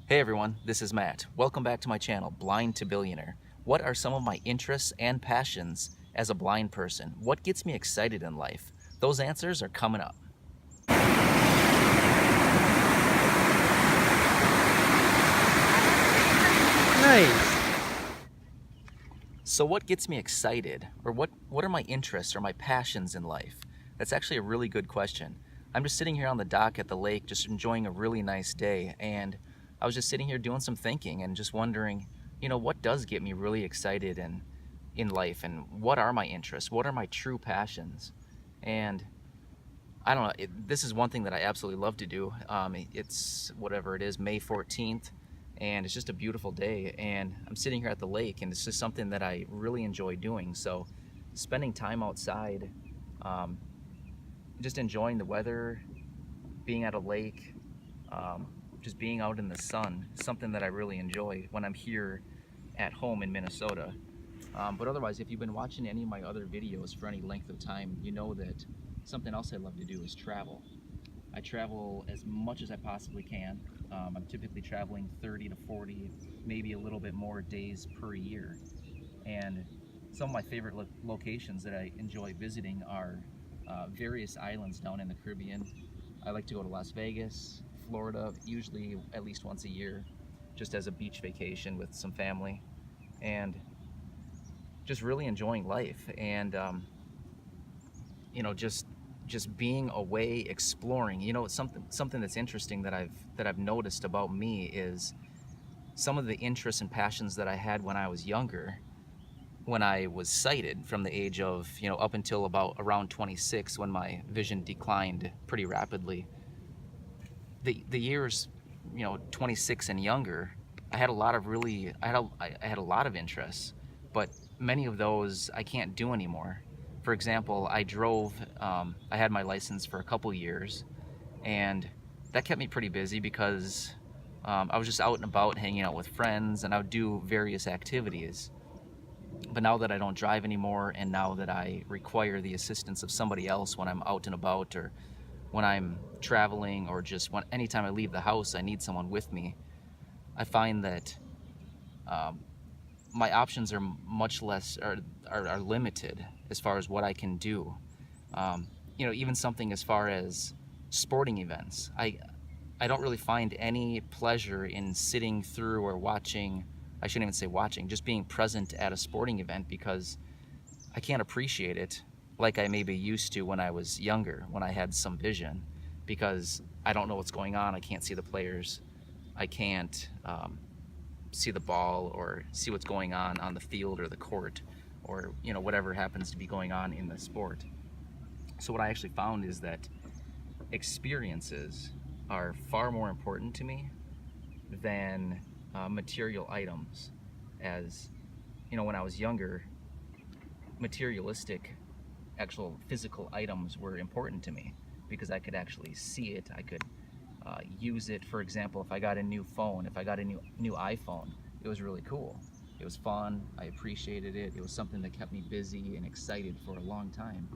Hey everyone, this is Matt. Welcome back to my channel, Blind to Billionaire. What are some of my interests and passions as a blind person? What gets me excited in life? Those answers are coming up. Nice. So what gets me excited? Or what are my interests or my passions in life? That's actually a really good question. I'm just sitting here on the dock at the lake, just enjoying a really nice day, and I was just sitting here doing some thinking and just wondering, what does get me really excited in life, and what are my interests? What are my true passions? And I don't know, this is one thing that I absolutely love to do. It's whatever it is, May 14th, and it's just a beautiful day, and I'm sitting here at the lake, and it's just something that I really enjoy doing. So spending time outside, um, just enjoying the weather, being at a lake, just being out in the sun, something that I really enjoy when I'm here at home in Minnesota. But otherwise, if you've been watching any of my other videos for any length of time, you know that something else I love to do is travel. I travel as much as I possibly can. I'm typically traveling 30 to 40, maybe a little bit more days per year. And some of my favorite locations that I enjoy visiting are various islands down in the Caribbean. I like to go to Las Vegas, Florida, usually at least once a year, just as a beach vacation with some family, and just really enjoying life. And just being away, exploring. Something that's interesting that I've noticed about me is some of the interests and passions that I had when I was younger, when I was sighted from the age of, up until about around 26, when my vision declined pretty rapidly. The years, 26 and younger, I had a lot of I had a lot of interests, but many of those I can't do anymore. For example, I had my license for a couple years, and that kept me pretty busy because I was just out and about hanging out with friends, and I would do various activities. But now that I don't drive anymore, and now that I require the assistance of somebody else when I'm out and about, or when I'm traveling, or just anytime I leave the house, I need someone with me. I find that um, my options are much less, are limited as far as what I can do. Even something as far as sporting events. I don't really find any pleasure in sitting through or watching. I shouldn't even say watching, just being present at a sporting event, because I can't appreciate it like I maybe used to when I was younger, when I had some vision, because I don't know what's going on. I can't see the players. I can't see the ball or see what's going on the field or the court, or whatever happens to be going on in the sport. So what I actually found is that experiences are far more important to me than material items. As when I was younger, materialistic, actual physical items were important to me because I could actually see it. I could use it. For example, if I got a new phone, if I got a new iPhone, it was really cool. It was fun. I appreciated it. It was something that kept me busy and excited for a long time.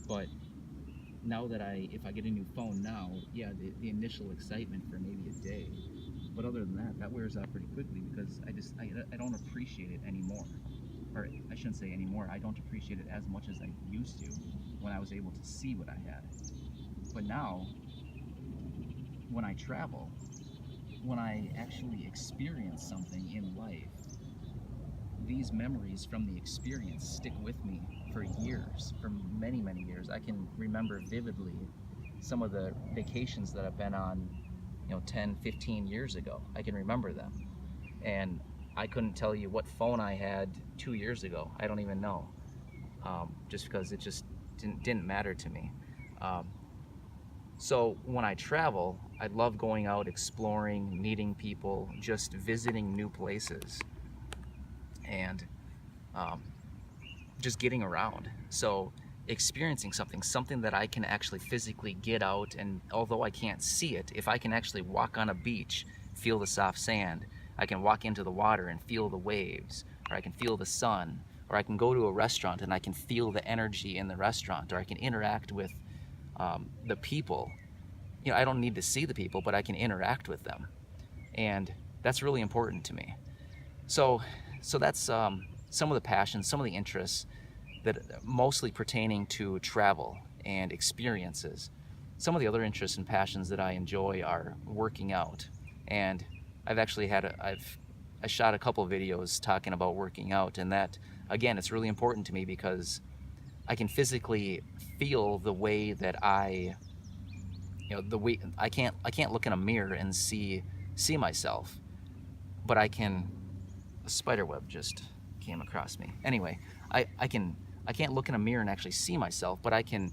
But now that if I get a new phone now, yeah, the initial excitement for maybe a day, but other than that, that wears out pretty quickly, because I don't appreciate it anymore. Or I shouldn't say anymore, I don't appreciate it as much as I used to when I was able to see what I had. But now, when I travel, when I actually experience something in life, these memories from the experience stick with me for years, for many, many years. I can remember vividly some of the vacations that I've been on, 10, 15 years ago. I can remember them. And I couldn't tell you what phone I had 2 years ago. I don't even know. Just because it just didn't matter to me. So when I travel, I love going out, exploring, meeting people, just visiting new places, and just getting around. So experiencing something that I can actually physically get out, and although I can't see it, if I can actually walk on a beach, feel the soft sand, I can walk into the water and feel the waves, or I can feel the sun, or I can go to a restaurant and I can feel the energy in the restaurant, or I can interact with the people. I don't need to see the people, but I can interact with them. and that's really important to me. So that's some of the passions, some of the interests that mostly pertaining to travel and experiences. Some of the other interests and passions that I enjoy are working out, and I've actually I shot a couple of videos talking about working out, and that again, it's really important to me because I can physically feel the way that the way I can't look in a mirror and see myself, but I can. A spider web just came across me. Anyway, I can't look in a mirror and actually see myself, but I can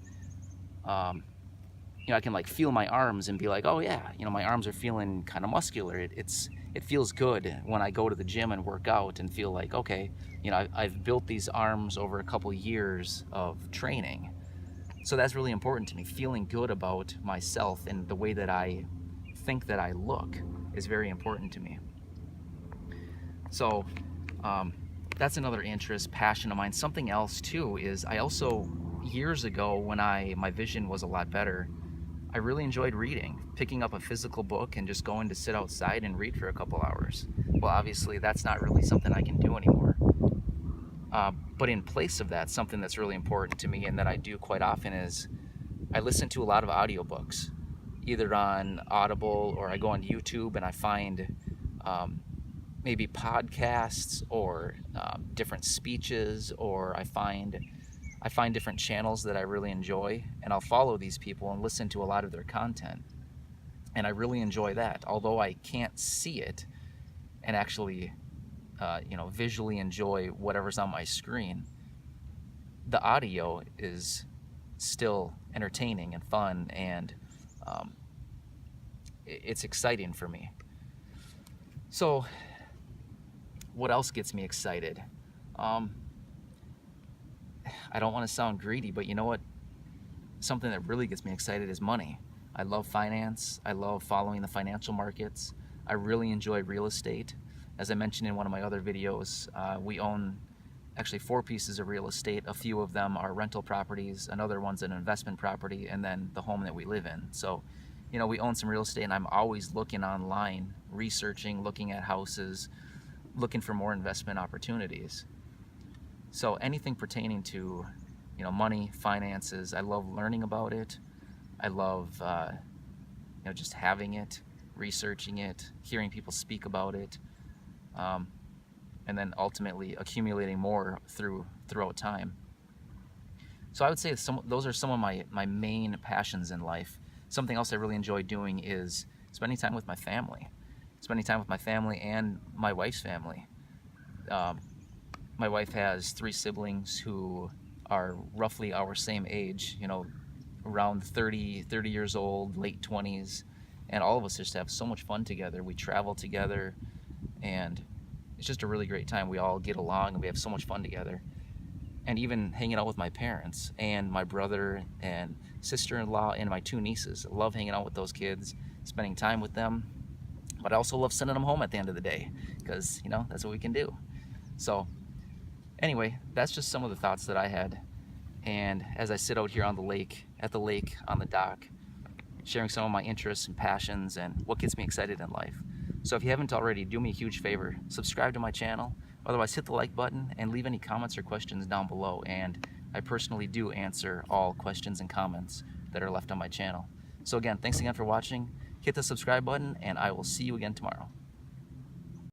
I can like feel my arms and be like, oh yeah, my arms are feeling kind of muscular. It feels good when I go to the gym and work out and feel like, okay, I've built these arms over a couple years of training. So that's really important to me. Feeling good about myself and the way that I think that I look is very important to me. So that's another interest, passion of mine. Something else too is I also, years ago when my vision was a lot better, I really enjoyed reading, picking up a physical book and just going to sit outside and read for a couple hours. Well, obviously that's not really something I can do anymore. But in place of that, something that's really important to me and that I do quite often is I listen to a lot of audiobooks, either on Audible or I go on YouTube and I find maybe podcasts or different speeches, or I find different channels that I really enjoy, and I'll follow these people and listen to a lot of their content, and I really enjoy that. Although I can't see it and actually visually enjoy whatever's on my screen, the audio is still entertaining and fun, and it's exciting for me. So what else gets me excited? I don't want to sound greedy, but you know what? Something that really gets me excited is money. I love finance. I love following the financial markets. I really enjoy real estate. As I mentioned in one of my other videos, we own actually 4 pieces of real estate. A few of them are rental properties, another one's an investment property, and then the home that we live in. So, we own some real estate, and I'm always looking online, researching, looking at houses, looking for more investment opportunities. So anything pertaining to, money, finances, I love learning about it. I love, just having it, researching it, hearing people speak about it, and then ultimately accumulating more throughout time. So I would say those are some of my main passions in life. Something else I really enjoy doing is spending time with my family. Spending time with my family and my wife's family. My wife has 3 siblings who are roughly our same age, around 30 years old, late 20s, and all of us just have so much fun together. We travel together, and it's just a really great time. We all get along, and we have so much fun together. And even hanging out with my parents and my brother and sister-in-law and my 2 nieces. I love hanging out with those kids, spending time with them, but I also love sending them home at the end of the day because, that's what we can do. So anyway, that's just some of the thoughts that I had. And as I sit out here at the lake, on the dock, sharing some of my interests and passions and what gets me excited in life. So if you haven't already, do me a huge favor, subscribe to my channel. Otherwise, hit the like button and leave any comments or questions down below. And I personally do answer all questions and comments that are left on my channel. So again, thanks again for watching. Hit the subscribe button, and I will see you again tomorrow.